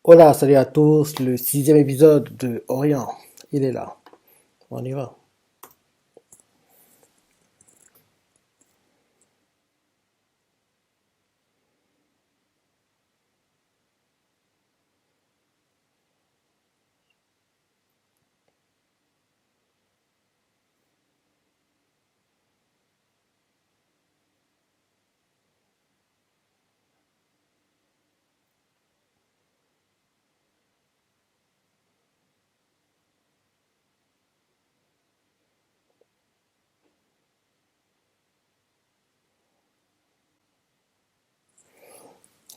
Hola, salut à tous, le sixième épisode de Orient, il est là, on y va.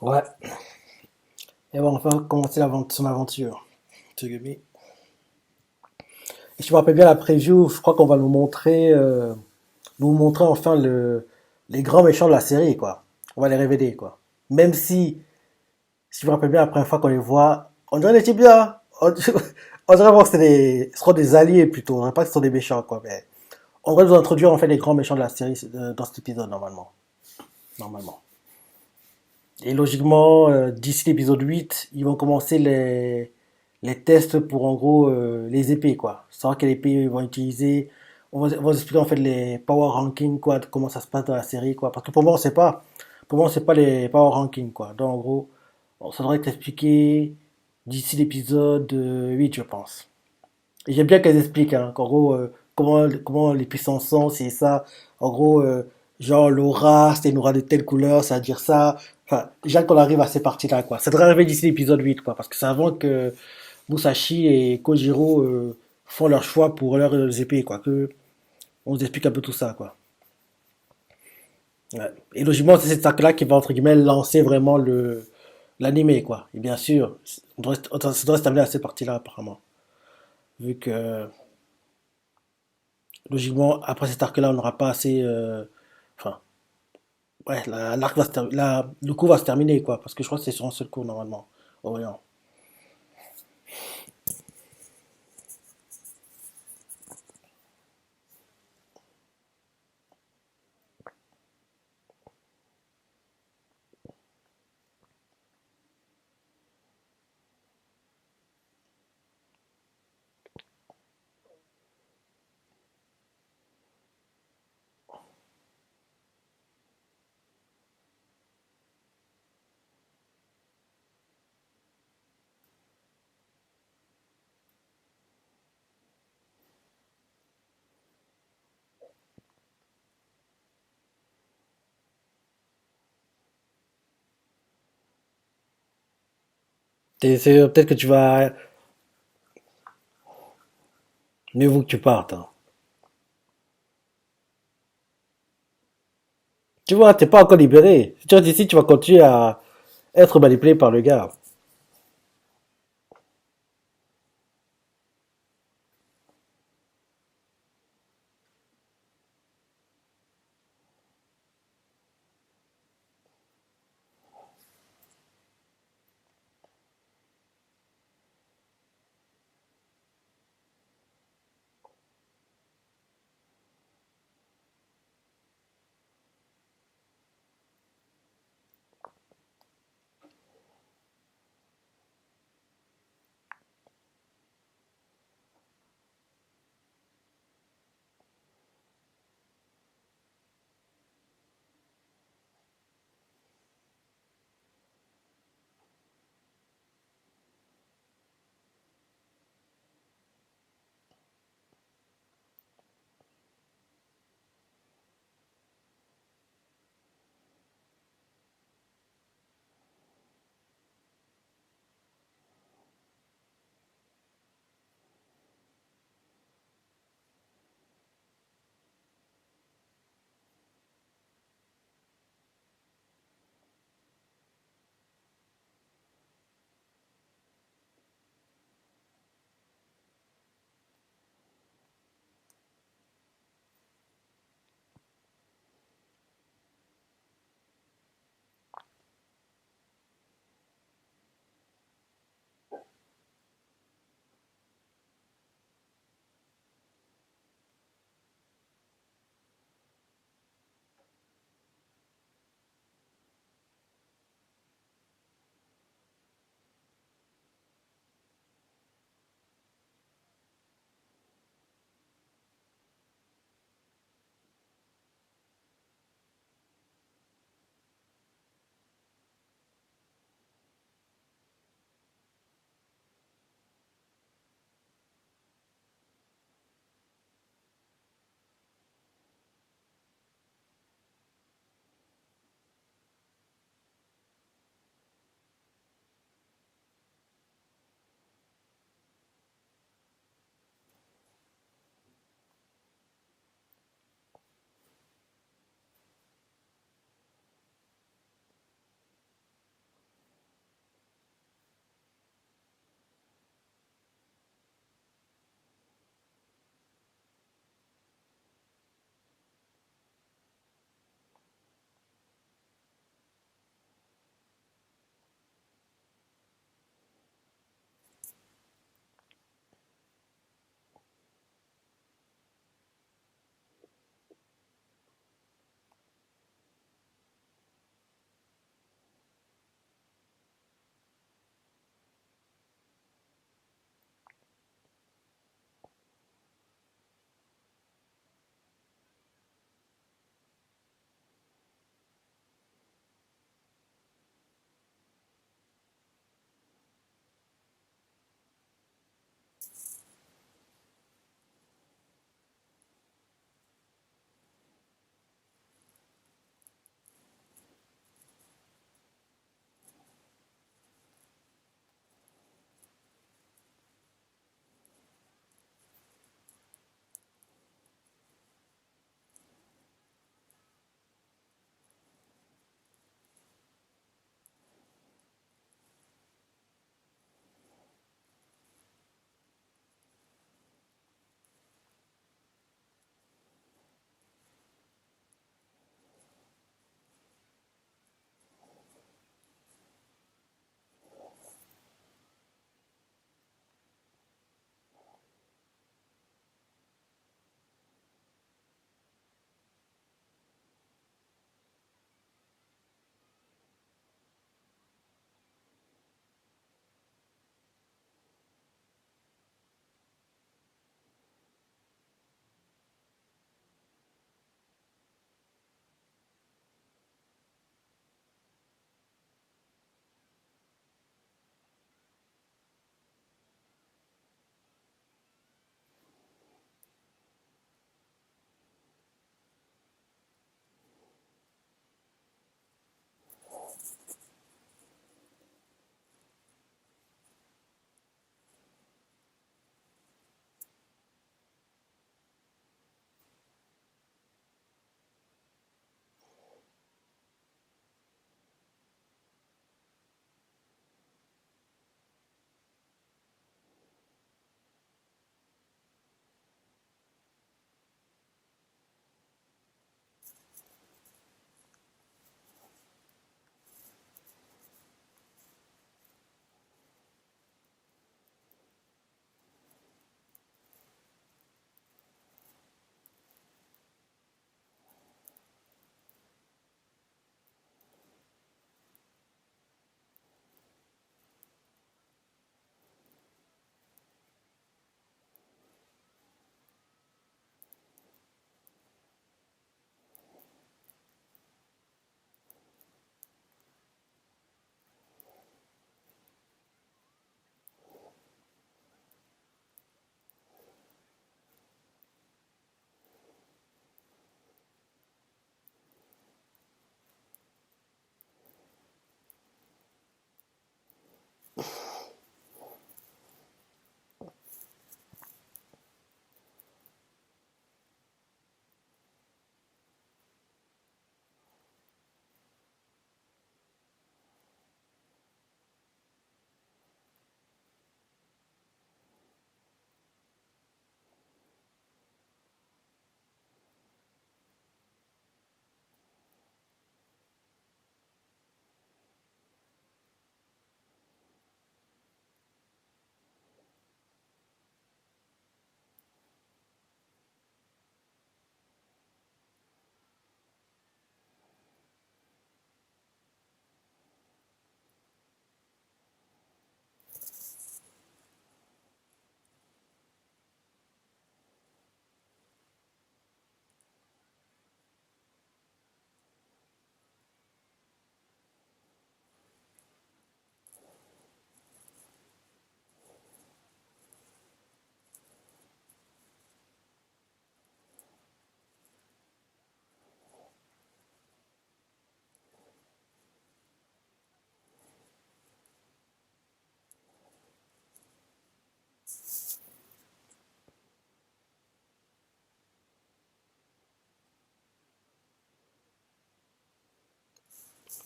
Ouais, et bon, on va commencer son aventure. Et je me rappelle bien la preview, je crois qu'on va nous montrer enfin les grands méchants de la série, quoi. On va les révéler, quoi. Même si je me rappelle bien la première fois qu'on les voit, on dirait des types bien, on dirait vraiment que ce seront des alliés plutôt, on dirait pas que ce sont des méchants, quoi. Mais on va nous introduire en fait les grands méchants de la série dans cet épisode, normalement. Et logiquement, d'ici l'épisode 8, ils vont commencer les tests pour en gros les épées quoi. Savoir quelle épée ils vont utiliser. On va expliquer en fait les power rankings quoi, comment ça se passe dans la série quoi. Parce que pour moi on sait pas. Pour moi on sait pas les power rankings quoi. Donc en gros, ça devrait être expliqué d'ici l'épisode 8 je pense. Et j'aime bien qu'elles expliquent, hein, qu'en gros, comment les puissances sont, c'est ça. En gros, genre, l'aura, c'est une aura de telle couleur, ça veut dire ça. Enfin, déjà qu'on arrive à ces parties-là, quoi. Ça devrait arriver d'ici l'épisode 8 quoi. Parce que c'est avant que Musashi et Kojiro font leur choix pour leurs épées, quoi. Que on nous explique un peu tout ça, quoi. Ouais. Et logiquement, c'est cette sac-là qui va, entre guillemets, lancer vraiment l'animé, quoi. Et bien sûr, ça doit se terminer à cette partie-là, apparemment. Vu que logiquement, après cet arc-là, on n'aura pas assez. Enfin, ouais, l'arc va le coup va se terminer, quoi. Parce que je crois que c'est sur un seul coup, normalement. Orient. Peut-être que tu vas. Mieux vaut que tu partes, hein. Tu vois, t'es pas encore libéré. Si tu restes ici, tu vas continuer à être manipulé par le gars.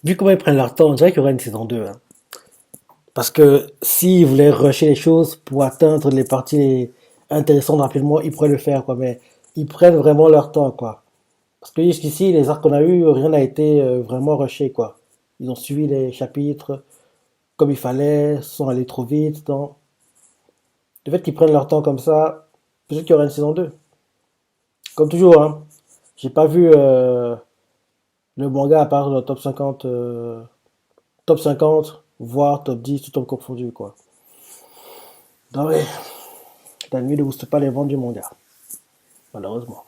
Vu comment ils prennent leur temps, on dirait qu'il y aura une saison 2, hein. Parce que s'ils voulaient rusher les choses pour atteindre les parties intéressantes rapidement, ils pourraient le faire, quoi. Mais ils prennent vraiment leur temps, quoi. Parce que jusqu'ici, les arcs qu'on a eu, rien n'a été vraiment rushé, quoi. Ils ont suivi les chapitres comme il fallait, sans aller trop vite. Donc, le fait qu'ils prennent leur temps comme ça, peut-être qu'il y aura une saison 2. Comme toujours, hein. J'ai pas vu le manga à part le top 50, top 50, voire top 10, tout top confondu, quoi. Non, mais l'anime ne booste pas les ventes du manga, malheureusement.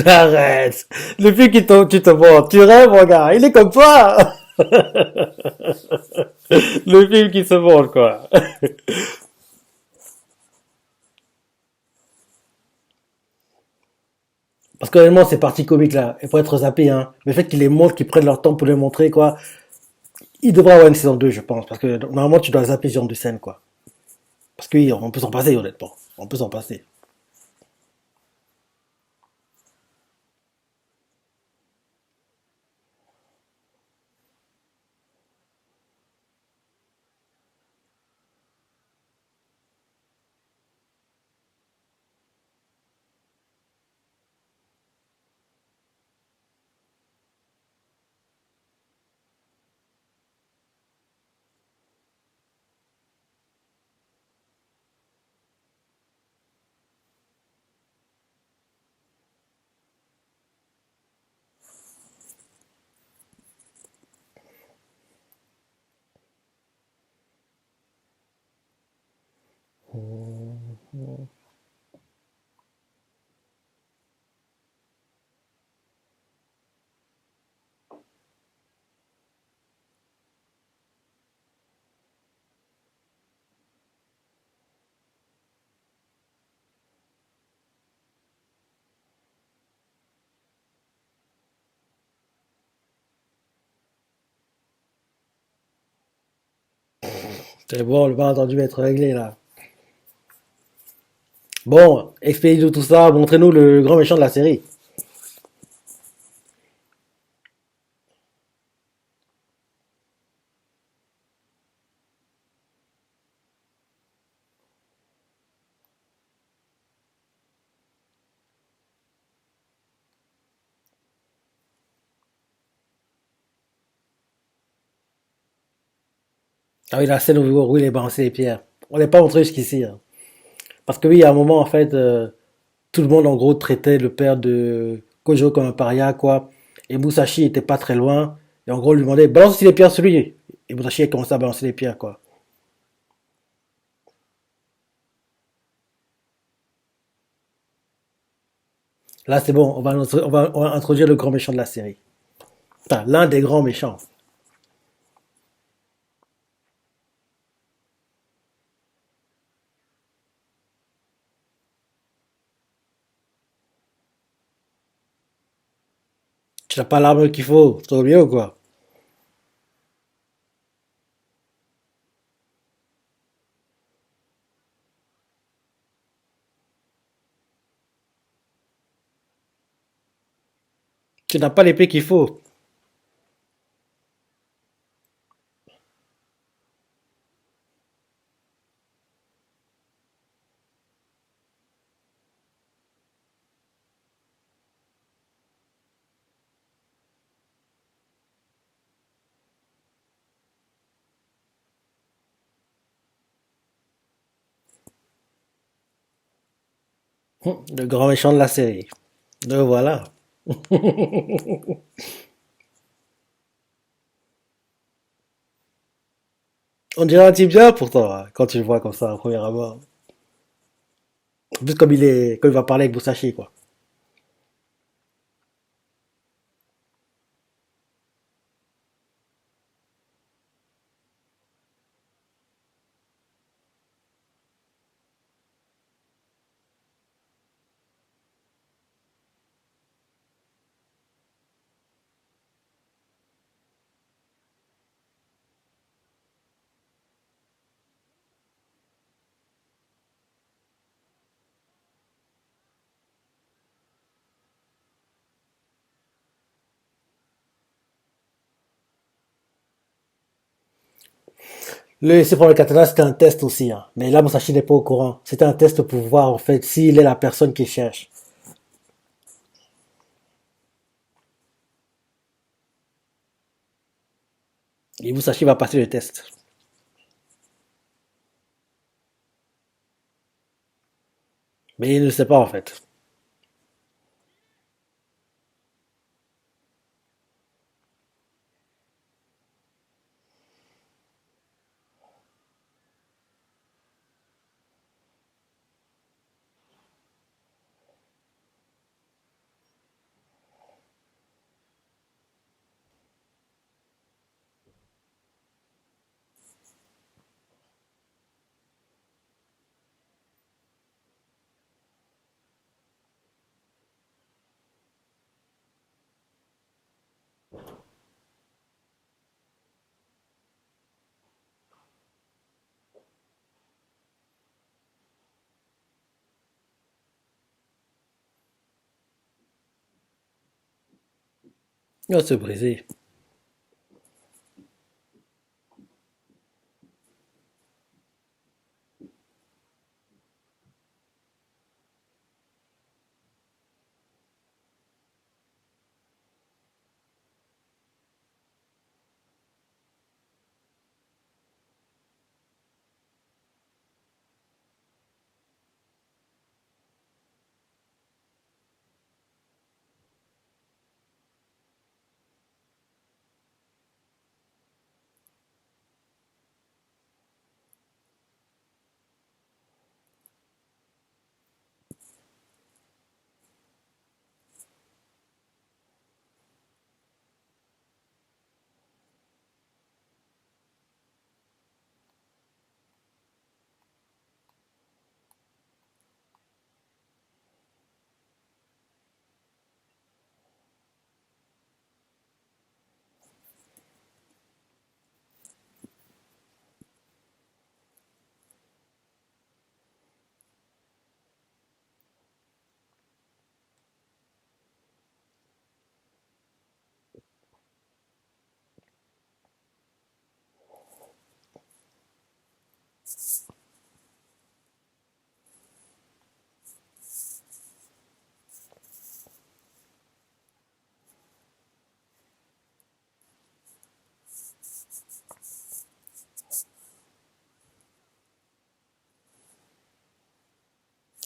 Arrête. Le film qui te, tu te vends, tu rêves, mon gars. Il est comme toi. Le film qui se vend, quoi. Parce que honnêtement, ces parties comiques là, il faut être zappé, hein. Mais le fait qu'ils les montrent, qu'ils prennent leur temps pour les montrer, quoi, il devrait avoir une saison 2, je pense. Parce que normalement, tu dois zapper ce genre de scène, quoi. Parce que oui, on peut s'en passer, honnêtement. On peut s'en passer. C'est bon, le malentendu va être réglé, là. Bon, expliquez-nous tout ça, montrez-nous le grand méchant de la série. Ah oui, la scène où il est balancé les pierres. On n'est pas montré jusqu'ici, hein. Parce que oui, à un moment, en fait, tout le monde, en gros, traitait le père de Kojo comme un paria, quoi. Et Musashi était pas très loin. Et en gros, il lui demandait, balance aussi les pierres sur lui. Et Musashi a commencé à balancer les pierres, quoi. Là, c'est bon, on va introduire le grand méchant de la série. Enfin, l'un des grands méchants. Tu n'as pas l'arme qu'il faut, trop bien ou quoi? Tu n'as pas l'épée qu'il faut. Le grand méchant de la série. Le voilà. On dirait un type bien pourtant, hein, quand tu le vois comme ça, à première abord. En plus, comme il va parler avec Musashi, quoi. Le laisser prendre le katana, c'était un test aussi, hein. Mais là, Musashi n'est pas au courant. C'était un test pour voir, en fait, s'il est la personne qu'il cherche. Et Musashi va passer le test. Mais il ne sait pas, en fait. Il va se briser.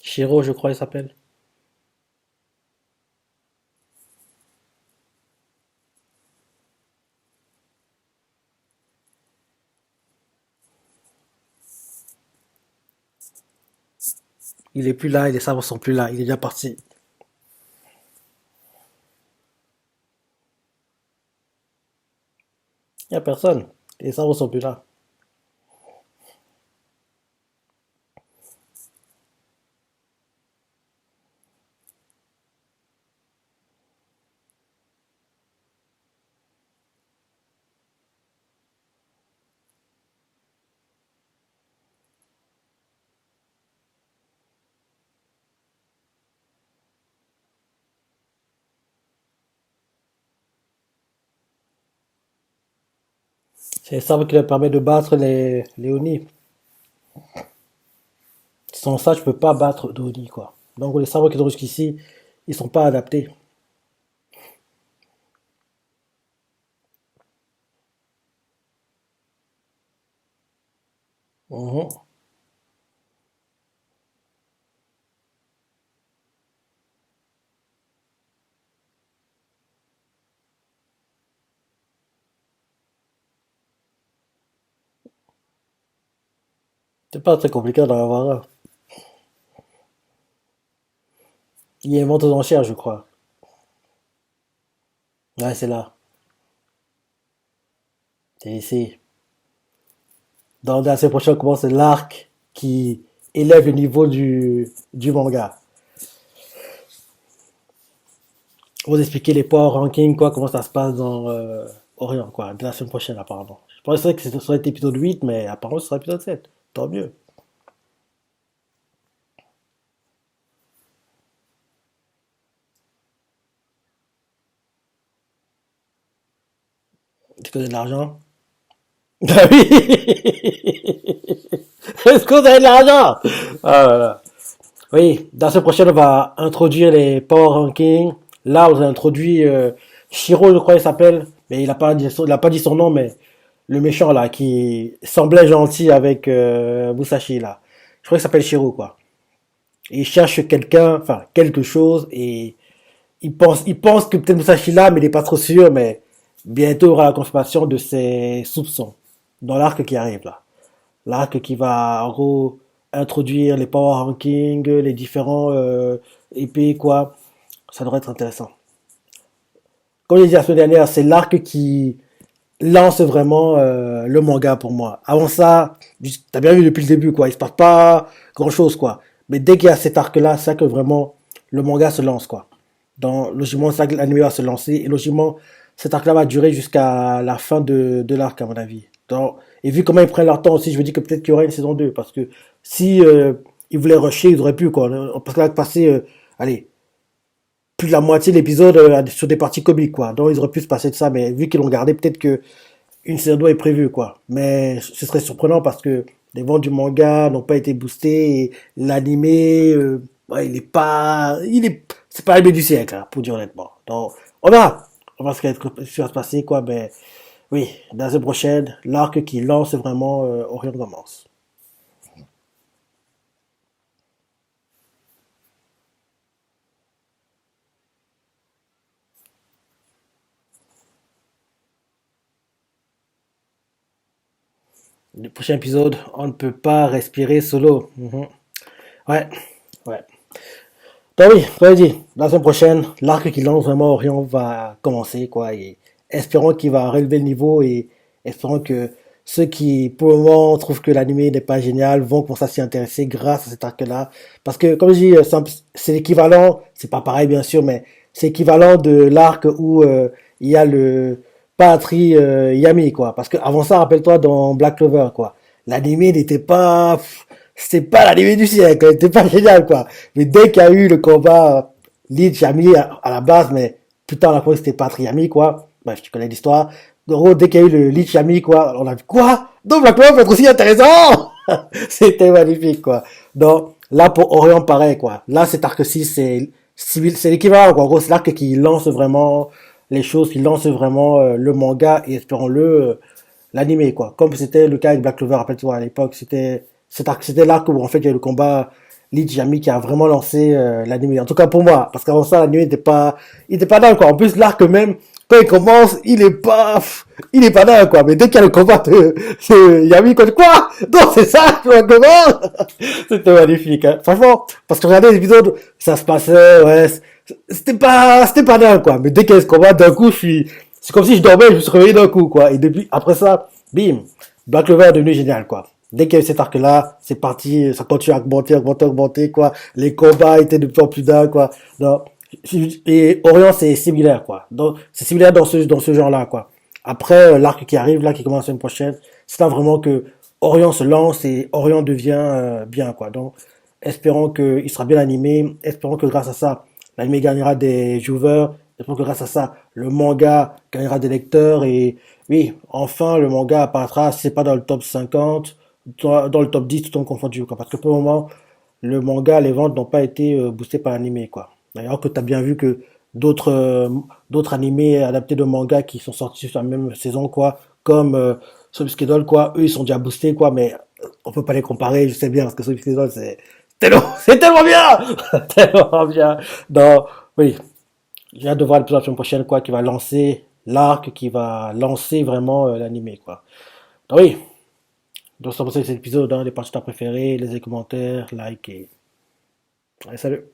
Shiro, je crois, il s'appelle. Il est plus là, les sabres sont plus là. Il est déjà parti. Il n'y a personne. Les sabres sont plus là. C'est ça qui leur permet de battre les Oni. Sans ça, je peux pas battre de Oni, quoi. Donc les sabres qu'ils ont jusqu'ici, ils sont pas adaptés. Mhm. C'est pas très compliqué d'en avoir un. Il y a une vente aux enchères, je crois. Ouais, c'est là. C'est ici. Dans la semaine prochaine, commence l'arc qui élève le niveau du manga. On va vous expliquer les power rankings, quoi, comment ça se passe dans Orient, quoi, de la semaine prochaine, apparemment. Je pensais que ce serait épisode 8, mais apparemment ce sera épisode 7. Tant mieux. Est-ce que vous avez de l'argent? Ah oui. Est-ce que vous avez de l'argent? Ah là là. Oui, dans la semaine prochaine, on va introduire les power rankings. Là, on a introduit Shiro, je crois qu'il s'appelle, mais il a pas dit son nom, mais le méchant là, qui semblait gentil avec Musashi là. Je crois qu'il s'appelle Shiro, quoi. Et il cherche quelqu'un, enfin quelque chose, et il pense que peut-être Musashi là, mais il n'est pas trop sûr, mais bientôt il y aura la confirmation de ses soupçons dans l'arc qui arrive là. L'arc qui va en gros introduire les power rankings, les différents épées, quoi. Ça devrait être intéressant. Comme j'ai dit la semaine dernière, c'est l'arc qui lance vraiment le manga pour moi. Avant ça, t'as bien vu depuis le début, quoi. Il se passe pas grand chose, quoi. Mais dès qu'il y a cet arc-là, c'est ça que vraiment le manga se lance, quoi. Logiquement, c'est ça que l'anime va se lancer. Et logiquement, cet arc-là va durer jusqu'à la fin de l'arc, à mon avis. Et vu comment ils prennent leur temps aussi, je me dis que peut-être qu'il y aura une saison 2. Parce que si ils voulaient rusher, ils auraient pu, quoi. Parce que là, passer, allez, plus de la moitié de l'épisode sur des parties comiques, quoi. Donc, ils auraient pu se passer de ça. Mais vu qu'ils l'ont gardé, peut-être que une saison 2 est prévue, quoi. Mais ce serait surprenant parce que les ventes du manga n'ont pas été boostées et l'animé, ouais, c'est pas l'animé du siècle, hein, pour dire honnêtement. Donc, on verra. On va voir ce qui va se passer, quoi. Mais oui, dans la semaine prochaine, l'arc qui lance vraiment Orion commence. Le prochain épisode, on ne peut pas respirer solo. Mhm. Ouais, ouais. Ben oui, comme je dit, la semaine prochaine, l'arc qui lance vraiment Orion va commencer, quoi, et espérons qu'il va relever le niveau et espérons que ceux qui, pour le moment, trouvent que l'anime n'est pas génial vont commencer à s'y intéresser grâce à cet arc-là. Parce que, comme je dis, c'est l'équivalent, c'est pas pareil bien sûr, mais c'est l'équivalent de l'arc où il y a le Patri Yami, quoi. Parce que avant ça, rappelle-toi dans Black Clover, quoi. L'anime n'était pas, c'était pas l'anime du siècle, c'était pas génial, quoi. Mais dès qu'il y a eu le combat Lich Yami à la base, mais plus tard, la fois, c'était Patri Yami, quoi. Bref, tu connais l'histoire. En gros, dès qu'il y a eu le Lich Yami, quoi, on a vu quoi? Donc Black Clover peut être aussi intéressant! C'était magnifique, quoi. Donc, là, pour Orion, pareil, quoi. Là, cet arc-ci, c'est l'équivalent, quoi. En gros, c'est l'arc qui lance vraiment les choses, qui lance vraiment le manga et espérons-le, l'animé, quoi. Comme c'était le cas avec Black Clover, rappelle-toi, à l'époque, c'était l'arc où, en fait, il y a eu le combat Lee Jami qui a vraiment lancé l'animé. En tout cas, pour moi. Parce qu'avant ça, l'animé il était pas dingue, quoi. En plus, l'arc même, quand il commence, il est pas dingue, quoi. Mais dès qu'il y a le combat de Yami, quoi? Non, c'est ça, tu vois comment? C'était magnifique, hein. Franchement, parce que regardez les épisodes, ça se passait, ouais, c'était pas dingue, quoi. Mais dès qu'il y a ce combat, d'un coup, c'est comme si je dormais, je me suis réveillé d'un coup, quoi. Et depuis, après ça, bim, Black Clover est devenu génial, quoi. Dès qu'il y a eu cet arc-là, c'est parti, ça continue à augmenter, augmenter, augmenter, quoi. Les combats étaient de plus en plus dingues, quoi. Donc, et Orion, c'est similaire, quoi. Donc, c'est similaire dans ce genre-là, quoi. Après, l'arc qui arrive, là, qui commence la semaine prochaine, c'est là vraiment que Orion se lance et Orion devient bien, quoi. Donc, espérons qu'il sera bien animé, espérons que grâce à ça, l'anime gagnera des viewers Je pense que grâce à ça, le manga gagnera des lecteurs et oui, enfin, le manga apparaîtra, si c'est pas dans le top 50, dans le top 10, tout en confondu, quoi. Parce que pour le moment, le manga, les ventes n'ont pas été boostées par l'animé, quoi. D'ailleurs que tu as bien vu que d'autres d'autres animés adaptés de manga qui sont sortis sur la même saison, quoi, comme Subscribe Doll, quoi, eux, ils sont déjà boostés, quoi, mais on peut pas les comparer, je sais bien, parce que Subscribe Doll, c'est tellement bien! Tellement bien! Non, oui, j'ai hâte de voir l'épisode la semaine prochaine, quoi, qui va lancer l'arc, qui va lancer vraiment l'animé, quoi. Donc oui, donc c'est pour ça que cet épisode, hein, les parties préférées, les commentaires, like et... Allez, salut!